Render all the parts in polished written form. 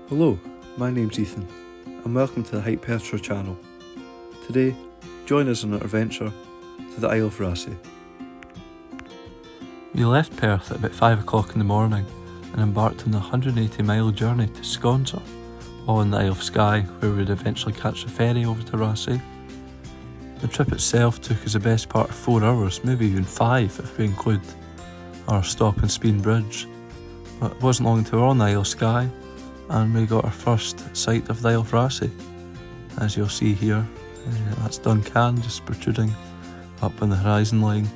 Hello, my name's Ethan, and welcome to the Hype Perthshire channel. Today, join us on our adventure to the Isle of Raasay. We left Perth at about 5 o'clock in the morning and embarked on a 180-mile journey to Caan, on the Isle of Skye, where we would eventually catch a ferry over to Raasay. The trip itself took us the best part of 4 hours, maybe even 5 if we include our stop in Spean Bridge. But it wasn't long until we were on the Isle of Skye and we got our first sight of the Isle of Raasay. As you'll see here, that's Caan just protruding up on the horizon line.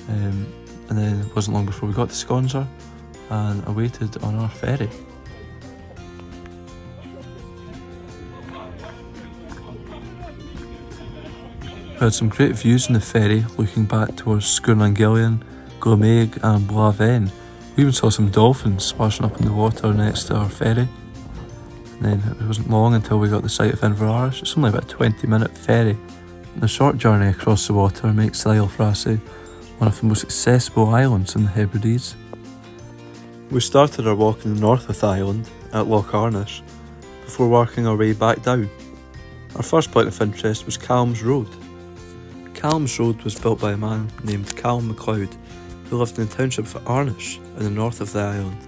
And then it wasn't long before we got to Caan and awaited on our ferry. We had some great views in the ferry looking back towards Dunan, and Brochel. We even saw some dolphins splashing up in the water next to our ferry. And then it wasn't long until we got the sight of Edinburgh. It's only about a 20-minute ferry. And the short journey across the water makes the Isle of Raasay one of the most accessible islands in the Hebrides. We started our walk in the north of the island at Loch Arnish before working our way back down. Our first point of interest was Calum's Road. Calum's Road was built by a man named Calum who lived in the township of Arnish in the north of the island.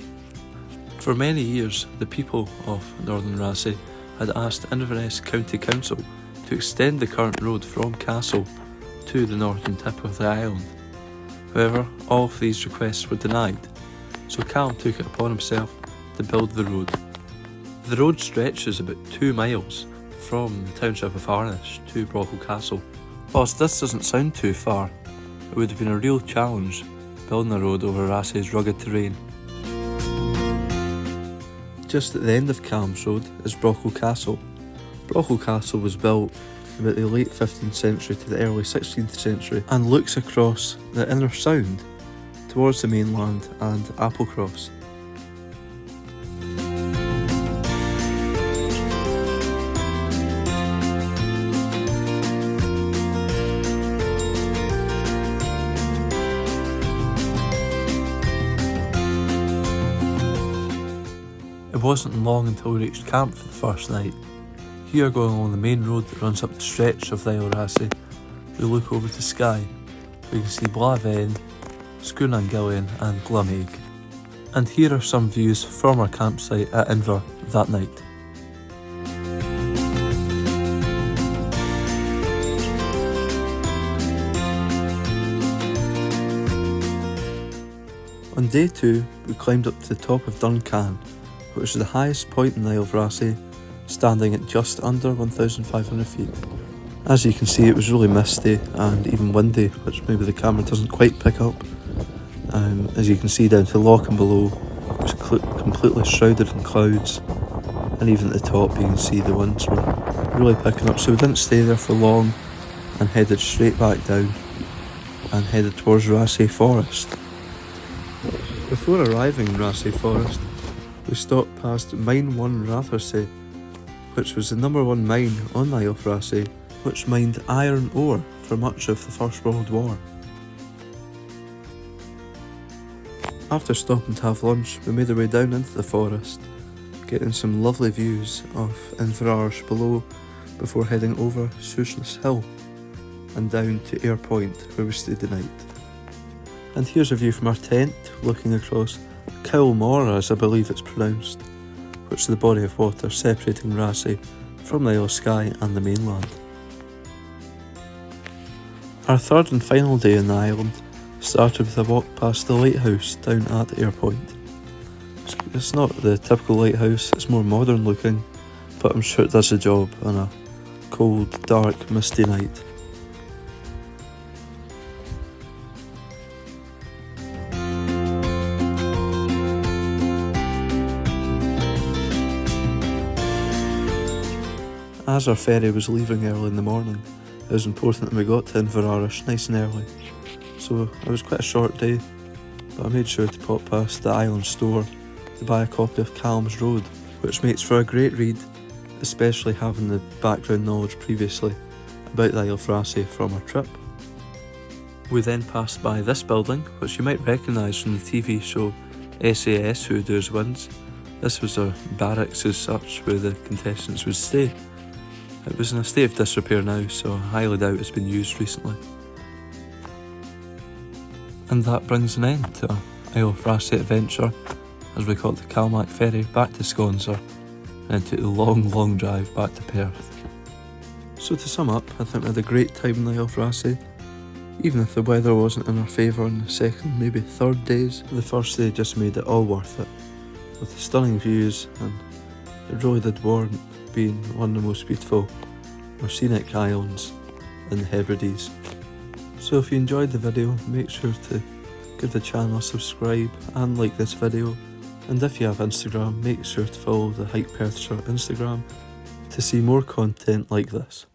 For many years, the people of northern Raasay had asked Inverness County Council to extend the current road from Castle to the northern tip of the island. However, all of these requests were denied, so Calum took it upon himself to build the road. The road stretches about 2 miles from the township of Arnish to Brochel Castle. Whilst this doesn't sound too far, it would have been a real challenge building a road over Raasay's rugged terrain. Just at the end of Calum's Road is Brochel Castle. Brochel Castle was built about the late 15th century to the early 16th century and looks across the inner sound towards the mainland and Applecross. It wasn't long until we reached camp for the first night. Here, going along the main road that runs up the stretch of the Isle of Raasay, we look over to Skye. We can see Brochel, Caan and Calum. And here are some views from our campsite at Edinburgh that night. On day 2, we climbed up to the top of Caan, which is the highest point in the Isle of Raasay, standing at just under 1,500 feet. As you can see, it was really misty and even windy, which maybe the camera doesn't quite pick up. As you can see down to the loch and below, it was completely shrouded in clouds, and even at the top you can see the winds were really picking up, so we didn't stay there for long and headed straight back down and headed towards Raasay Forest. Before arriving in Raasay Forest, we stopped past Mine 1 Raasay, which was the number 1 mine on the Isle of Raasay, which mined iron ore for much of the First World War. After stopping to have lunch, we made our way down into the forest, getting some lovely views of Inverarsh below before heading over Sushness Hill and down to Ayr Point, where we stayed the night. And here's a view from our tent, looking across Calum, as I believe it's pronounced, which is the body of water separating Raasay from the Isle of Skye and the mainland. Our third and final day on the island started with a walk past the lighthouse down at Ayr Point. It's not the typical lighthouse, it's more modern looking, but I'm sure it does the job on a cold, dark, misty night. As our ferry was leaving early in the morning, it was important that we got to Inverarsh nice and early. So it was quite a short day, but I made sure to pop past the island store to buy a copy of Calum's Road, which makes for a great read, especially having the background knowledge previously about the Isle of Raasay from our trip. We then passed by this building, which you might recognise from the TV show SAS Who Dares Wins, This was our barracks as such, where the contestants would stay. It was in a state of disrepair now, so I highly doubt it's been used recently. And that brings an end to our Isle of Raasay adventure, as we caught the Calum ferry back to Sconser, and then took the long drive back to Perth. So to sum up, I think we had a great time in the Isle of Raasay. Even if the weather wasn't in our favour on the second, maybe third days, the first day just made it all worth it, with the stunning views, and it really did warrant being one of the most beautiful or scenic islands in the Hebrides. So if you enjoyed the video, make sure to give the channel a subscribe and like this video, and if you have Instagram, make sure to follow the Hike Perthshire Instagram to see more content like this.